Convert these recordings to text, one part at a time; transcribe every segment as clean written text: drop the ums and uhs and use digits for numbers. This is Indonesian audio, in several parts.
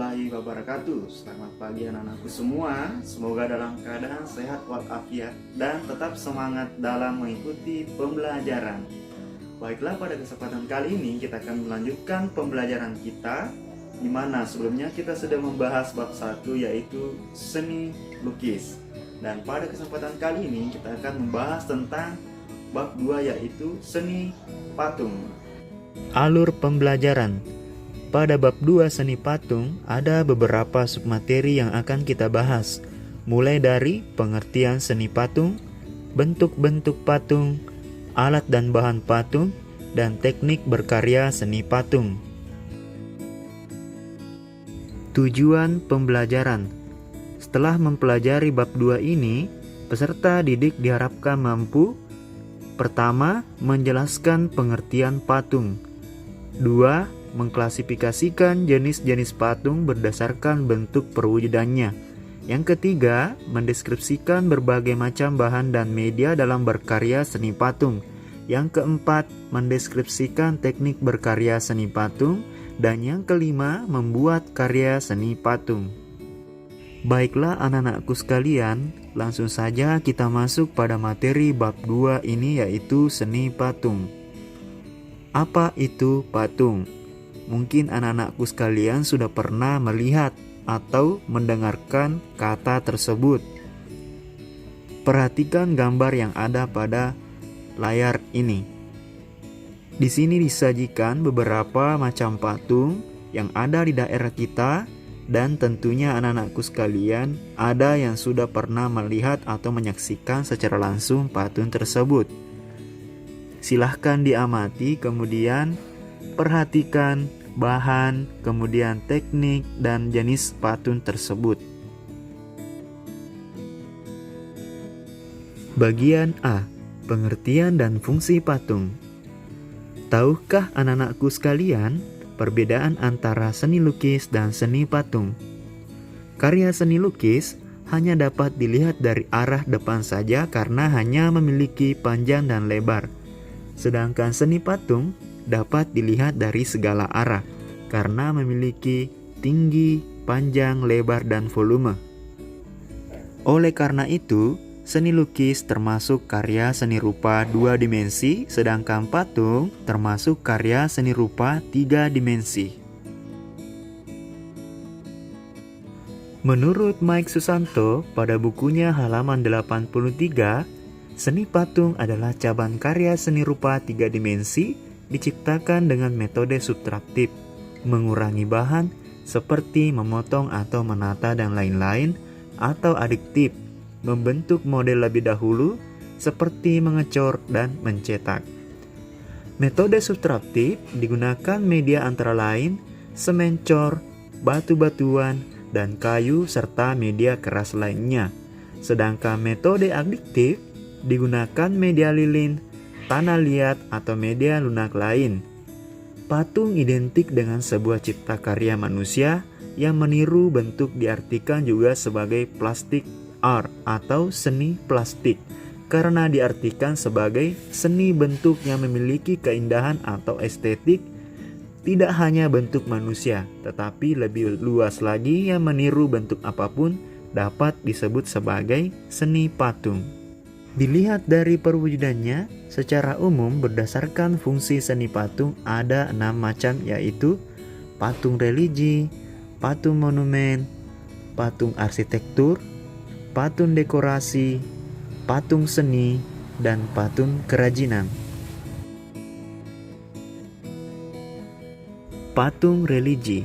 warahmatullahi wabarakatuh. Selamat pagi anak-anakku semua. Semoga dalam keadaan sehat walafiat dan tetap semangat dalam mengikuti pembelajaran. Baiklah, pada kesempatan kali ini kita akan melanjutkan pembelajaran kita, di mana sebelumnya kita sudah membahas bab 1 yaitu seni lukis. Dan pada kesempatan kali ini kita akan membahas tentang bab 2 yaitu seni patung. Alur pembelajaran. Pada bab 2 seni patung, ada beberapa submateri yang akan kita bahas, mulai dari pengertian seni patung, bentuk-bentuk patung, alat dan bahan patung, dan teknik berkarya seni patung. Tujuan pembelajaran. Setelah mempelajari bab 2 ini, peserta didik diharapkan mampu: pertama, menjelaskan pengertian patung. 2. Mengklasifikasikan jenis-jenis patung berdasarkan bentuk perwujudannya. Yang ketiga, mendeskripsikan berbagai macam bahan dan media dalam berkarya seni patung. Yang keempat, mendeskripsikan teknik berkarya seni patung. Dan yang kelima, membuat karya seni patung. Baiklah anak-anakku sekalian, langsung saja kita masuk pada materi bab 2 ini, yaitu seni patung. Apa itu patung? Mungkin anak-anakku sekalian sudah pernah melihat atau mendengarkan kata tersebut. Perhatikan gambar yang ada pada layar ini. Di sini disajikan beberapa macam patung yang ada di daerah kita, dan tentunya anak-anakku sekalian ada yang sudah pernah melihat atau menyaksikan secara langsung patung tersebut. Silahkan diamati, kemudian perhatikan bahan, kemudian teknik dan jenis patung tersebut. Bagian A. Pengertian dan fungsi patung. Tahukah anak-anakku sekalian perbedaan antara seni lukis dan seni patung? Karya seni lukis hanya dapat dilihat dari arah depan saja karena hanya memiliki panjang dan lebar. Sedangkan seni patung dapat dilihat dari segala arah karena memiliki tinggi, panjang, lebar, dan volume. Oleh karena itu, seni lukis termasuk karya seni rupa 2 dimensi, sedangkan patung termasuk karya seni rupa 3 dimensi. Menurut Mike Susanto pada bukunya halaman 83, seni patung adalah cabang karya seni rupa 3 dimensi diciptakan dengan metode subtraktif, mengurangi bahan seperti memotong atau menata dan lain-lain, atau adiktif, membentuk model lebih dahulu seperti mengecor dan mencetak. Metode subtraktif digunakan media antara lain semen cor, batu-batuan, dan kayu serta media keras lainnya. Sedangkan metode adiktif digunakan media lilin, tanah liat, atau media lunak lain. Patung identik dengan sebuah cipta karya manusia yang meniru bentuk, diartikan juga sebagai plastic art atau seni plastik, karena diartikan sebagai seni bentuk yang memiliki keindahan atau estetik, tidak hanya bentuk manusia, tetapi lebih luas lagi yang meniru bentuk apapun dapat disebut sebagai seni patung. Dilihat dari perwujudannya, secara umum berdasarkan fungsi seni patung ada 6 macam, yaitu patung religi, patung monumen, patung arsitektur, patung dekorasi, patung seni, dan patung kerajinan. Patung religi.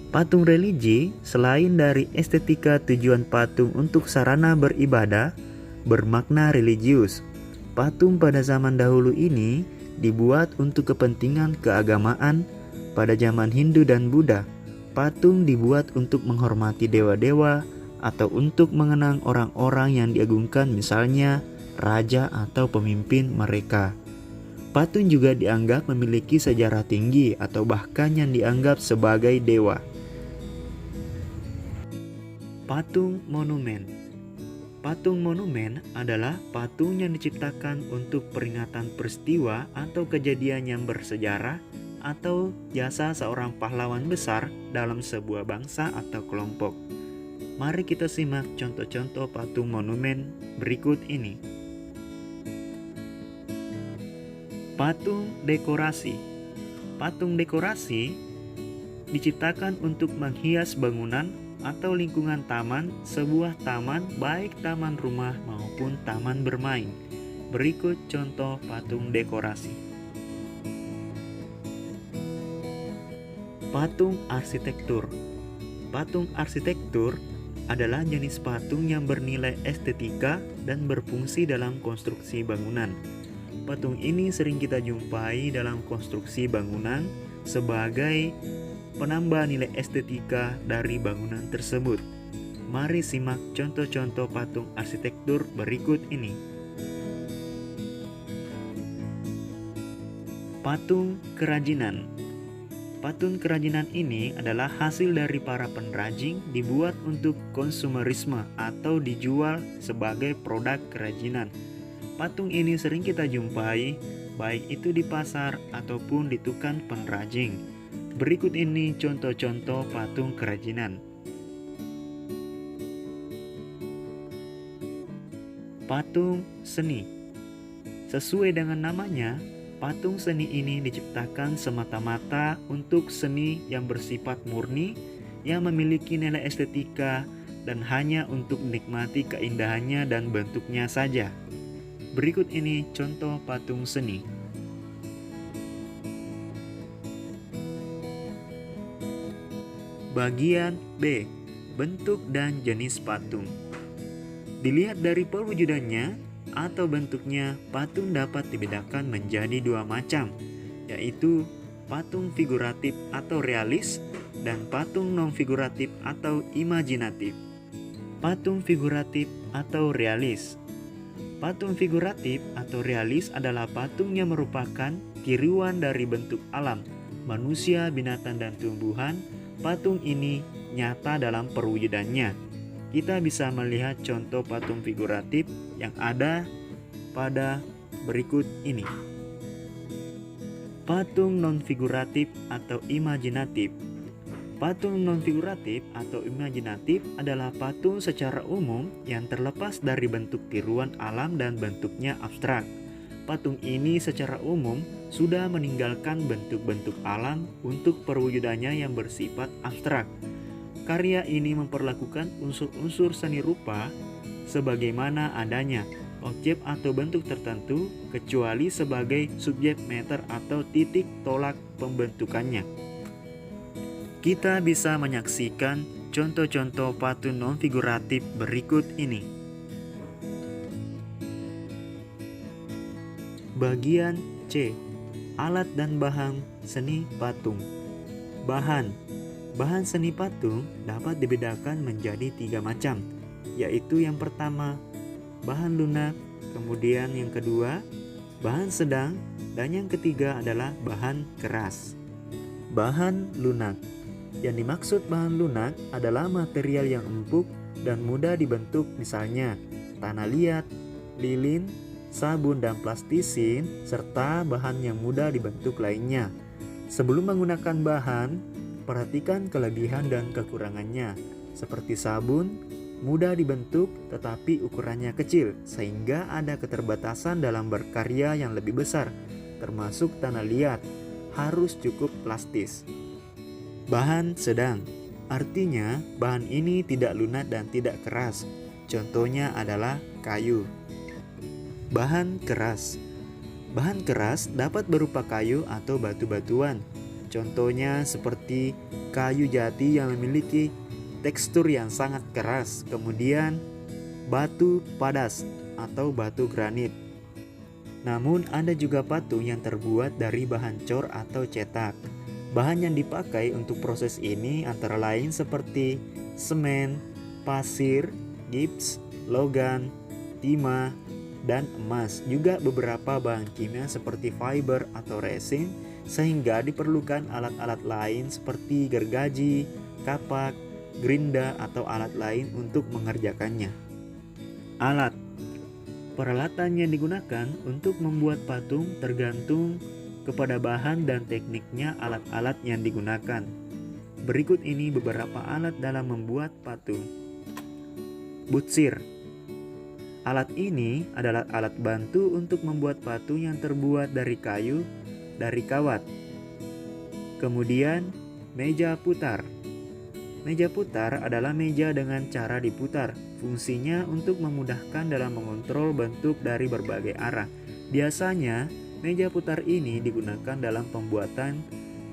Patung religi selain dari estetika, tujuan patung untuk sarana beribadah bermakna religius. Patung pada zaman dahulu ini dibuat untuk kepentingan keagamaan. Pada zaman Hindu dan Buddha, patung dibuat untuk menghormati dewa-dewa atau untuk mengenang orang-orang yang diagungkan, misalnya raja atau pemimpin mereka. Patung juga dianggap memiliki sejarah tinggi atau bahkan yang dianggap sebagai dewa. Patung monumen. Patung monumen adalah patung yang diciptakan untuk peringatan peristiwa atau kejadian yang bersejarah atau jasa seorang pahlawan besar dalam sebuah bangsa atau kelompok. Mari kita simak contoh-contoh patung monumen berikut ini. Patung dekorasi. Patung dekorasi diciptakan untuk menghias bangunan atau lingkungan taman, sebuah taman baik taman rumah maupun taman bermain. Berikut contoh patung dekorasi. Patung arsitektur. Patung arsitektur adalah jenis patung yang bernilai estetika dan berfungsi dalam konstruksi bangunan. Patung ini sering kita jumpai dalam konstruksi bangunan sebagai penambah nilai estetika dari bangunan tersebut. Mari simak contoh-contoh patung arsitektur berikut ini. Patung kerajinan. Patung kerajinan ini adalah hasil dari para pengrajin, dibuat untuk konsumerisme atau dijual sebagai produk kerajinan. Patung ini sering kita jumpai, baik itu di pasar ataupun di tukang pengrajin. Berikut ini contoh-contoh patung kerajinan. Patung seni. Sesuai dengan namanya, patung seni ini diciptakan semata-mata untuk seni yang bersifat murni, yang memiliki nilai estetika, dan hanya untuk menikmati keindahannya dan bentuknya saja. Berikut ini contoh patung seni. Bagian B. Bentuk dan jenis patung. Dilihat dari perwujudannya atau bentuknya, patung dapat dibedakan menjadi dua macam, yaitu patung figuratif atau realis dan patung non-figuratif atau imajinatif. Patung figuratif atau realis. Patung figuratif atau realis adalah patung yang merupakan tiruan dari bentuk alam, manusia, binatang, dan tumbuhan. Patung ini nyata dalam perwujudannya. Kita bisa melihat contoh patung figuratif yang ada pada berikut ini. Patung non-figuratif atau imajinatif. Patung non-figuratif atau imajinatif adalah patung secara umum yang terlepas dari bentuk tiruan alam dan bentuknya abstrak. Patung ini secara umum sudah meninggalkan bentuk-bentuk alam untuk perwujudannya yang bersifat abstrak. Karya ini memperlakukan unsur-unsur seni rupa sebagaimana adanya objek atau bentuk tertentu, kecuali sebagai subjek meter atau titik tolak pembentukannya. Kita bisa menyaksikan contoh-contoh patung non-figuratif berikut ini. Bagian C. Alat dan bahan seni patung. Bahan seni patung dapat dibedakan menjadi 3 macam, yaitu yang pertama, bahan lunak, kemudian yang kedua, bahan sedang, dan yang ketiga adalah bahan keras. Bahan lunak. Yang dimaksud bahan lunak adalah material yang empuk dan mudah dibentuk, misalnya tanah liat, lilin, sabun dan plastisin, serta bahan yang mudah dibentuk lainnya. Sebelum menggunakan bahan, perhatikan kelebihan dan kekurangannya. Seperti sabun, mudah dibentuk tetapi ukurannya kecil, sehingga ada keterbatasan dalam berkarya yang lebih besar, termasuk tanah liat, harus cukup plastis. Bahan sedang, artinya bahan ini tidak lunak dan tidak keras. Contohnya adalah kayu. Bahan keras. Bahan keras dapat berupa kayu atau batu-batuan. Contohnya seperti kayu jati yang memiliki tekstur yang sangat keras, kemudian batu padas atau batu granit. Namun ada juga patung yang terbuat dari bahan cor atau cetak. Bahan yang dipakai untuk proses ini antara lain seperti semen, pasir, gips, logam, timah, dan emas. Juga beberapa bahan kimia seperti fiber atau resin, sehingga diperlukan alat-alat lain seperti gergaji, kapak, gerinda, atau alat lain untuk mengerjakannya. Alat. Peralatan yang digunakan untuk membuat patung tergantung kepada bahan dan tekniknya alat-alat yang digunakan. Berikut ini beberapa alat dalam membuat patung. Butsir. Alat ini adalah alat bantu untuk membuat patung yang terbuat dari kayu, dari kawat. Kemudian, meja putar. Meja putar adalah meja dengan cara diputar. Fungsinya untuk memudahkan dalam mengontrol bentuk dari berbagai arah. Biasanya, meja putar ini digunakan dalam pembuatan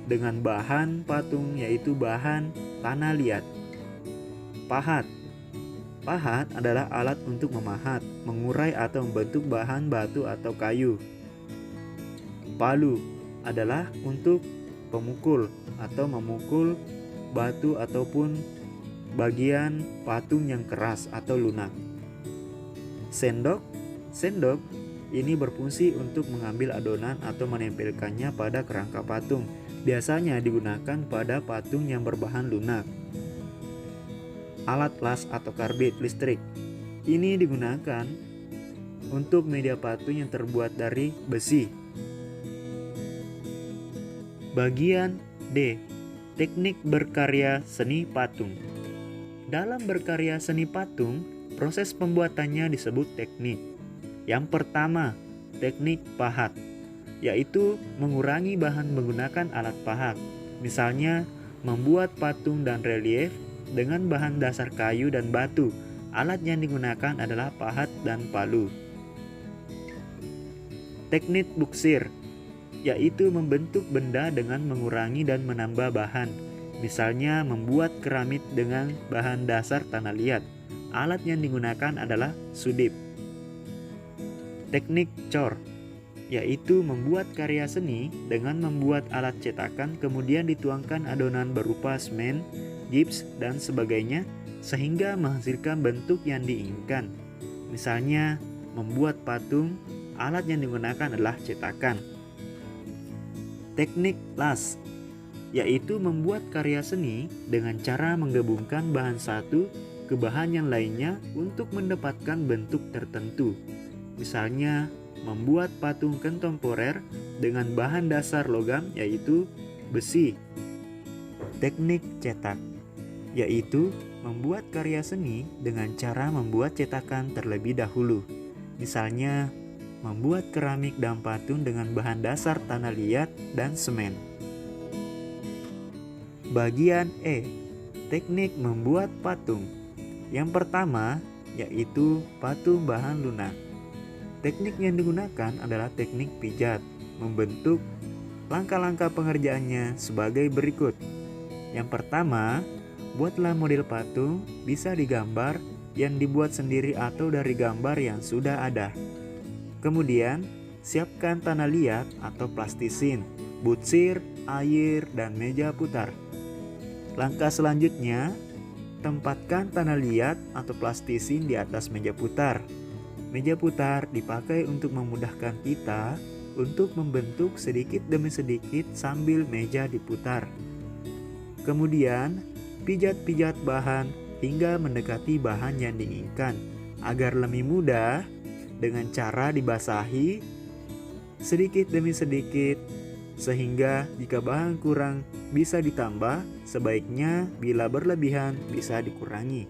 dengan bahan patung, yaitu bahan tanah liat. Pahat. Pahat adalah alat untuk memahat, mengurai atau membentuk bahan batu atau kayu. Palu adalah untuk pemukul atau memukul batu ataupun bagian patung yang keras atau lunak. Sendok. Sendok ini berfungsi untuk mengambil adonan atau menempelkannya pada kerangka patung. Biasanya digunakan pada patung yang berbahan lunak. Alat las atau karbit listrik. Ini digunakan untuk media patung yang terbuat dari besi. Bagian D. Teknik berkarya seni patung. Dalam berkarya seni patung, proses pembuatannya disebut teknik. Yang pertama, teknik pahat, yaitu mengurangi bahan menggunakan alat pahat. Misalnya, membuat patung dan relief dengan bahan dasar kayu dan batu. Alat yang digunakan adalah pahat dan palu. Teknik buksir, yaitu membentuk benda dengan mengurangi dan menambah bahan. Misalnya membuat keramik dengan bahan dasar tanah liat. Alat yang digunakan adalah sudip. Teknik cor, yaitu membuat karya seni dengan membuat alat cetakan kemudian dituangkan adonan berupa semen, gips, dan sebagainya sehingga menghasilkan bentuk yang diinginkan. Misalnya membuat patung, alat yang digunakan adalah cetakan. Teknik las, yaitu membuat karya seni dengan cara menggabungkan bahan satu ke bahan yang lainnya untuk mendapatkan bentuk tertentu. Misalnya, membuat patung kontemporer dengan bahan dasar logam yaitu besi. Teknik cetak, yaitu membuat karya seni dengan cara membuat cetakan terlebih dahulu. Misalnya, membuat keramik dan patung dengan bahan dasar tanah liat dan semen. Bagian E. Teknik membuat patung. Yang pertama, yaitu patung bahan lunak. Teknik yang digunakan adalah teknik pijat, membentuk. Langkah-langkah pengerjaannya sebagai berikut. Yang pertama, buatlah model patung, bisa digambar, yang dibuat sendiri atau dari gambar yang sudah ada. Kemudian, siapkan tanah liat atau plastisin, butsir, air, dan meja putar. Langkah selanjutnya, tempatkan tanah liat atau plastisin di atas meja putar. Meja putar dipakai untuk memudahkan kita untuk membentuk sedikit demi sedikit sambil meja diputar. Kemudian, pijat-pijat bahan hingga mendekati bahan yang diinginkan. Agar lebih mudah, dengan cara dibasahi sedikit demi sedikit, sehingga jika bahan kurang bisa ditambah, sebaiknya bila berlebihan bisa dikurangi.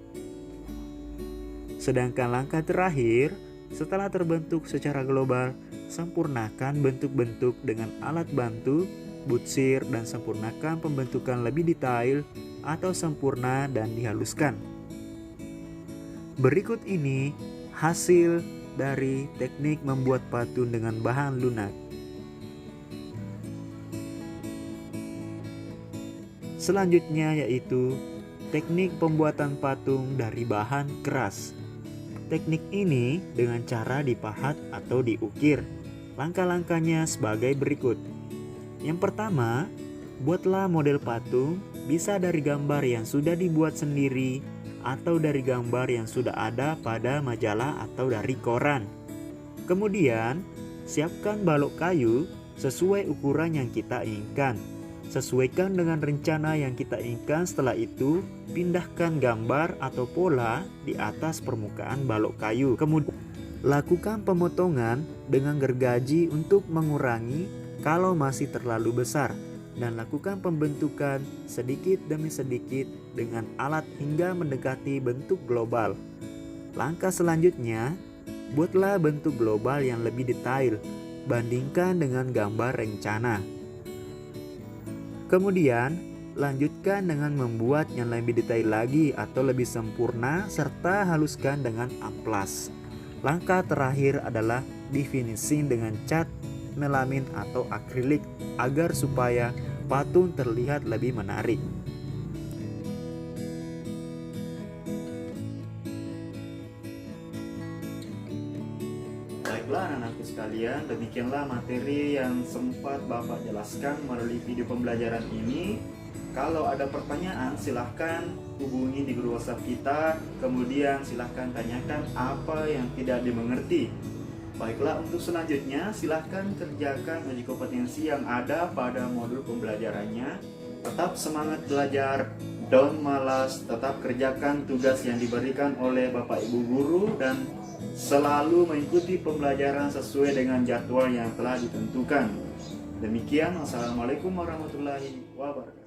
Sedangkan langkah terakhir, setelah terbentuk secara global, sempurnakan bentuk-bentuk dengan alat bantu, butsir, dan sempurnakan pembentukan lebih detail atau sempurna dan dihaluskan. Berikut ini hasil dari teknik membuat patung dengan bahan lunak. Selanjutnya yaitu teknik pembuatan patung dari bahan keras. Teknik ini dengan cara dipahat atau diukir. Langkah-langkahnya sebagai berikut. Yang pertama, buatlah model patung, bisa dari gambar yang sudah dibuat sendiri atau dari gambar yang sudah ada pada majalah atau dari koran. Kemudian, siapkan balok kayu sesuai ukuran yang kita inginkan. Sesuaikan dengan rencana yang kita inginkan. Setelah itu, pindahkan gambar atau pola di atas permukaan balok kayu. Kemudian, lakukan pemotongan dengan gergaji untuk mengurangi kalau masih terlalu besar, dan lakukan pembentukan sedikit demi sedikit dengan alat hingga mendekati bentuk global. Langkah selanjutnya, buatlah bentuk global yang lebih detail, bandingkan dengan gambar rencana. Kemudian, lanjutkan dengan membuat yang lebih detail lagi atau lebih sempurna serta haluskan dengan amplas. Langkah terakhir adalah di-finishing dengan cat melamin atau akrilik agar supaya patung terlihat lebih menarik. Baiklah anak-anakku sekalian, demikianlah materi yang sempat Bapak jelaskan melalui video pembelajaran ini. Kalau ada pertanyaan silahkan hubungi di grup WhatsApp kita, kemudian silahkan tanyakan apa yang tidak dimengerti. Baiklah, untuk selanjutnya silahkan kerjakan uji kompetensi yang ada pada modul pembelajarannya. Tetap semangat belajar, don't malas, tetap kerjakan tugas yang diberikan oleh Bapak Ibu Guru dan selalu mengikuti pembelajaran sesuai dengan jadwal yang telah ditentukan. Demikian, wassalamualaikum warahmatullahi wabarakatuh.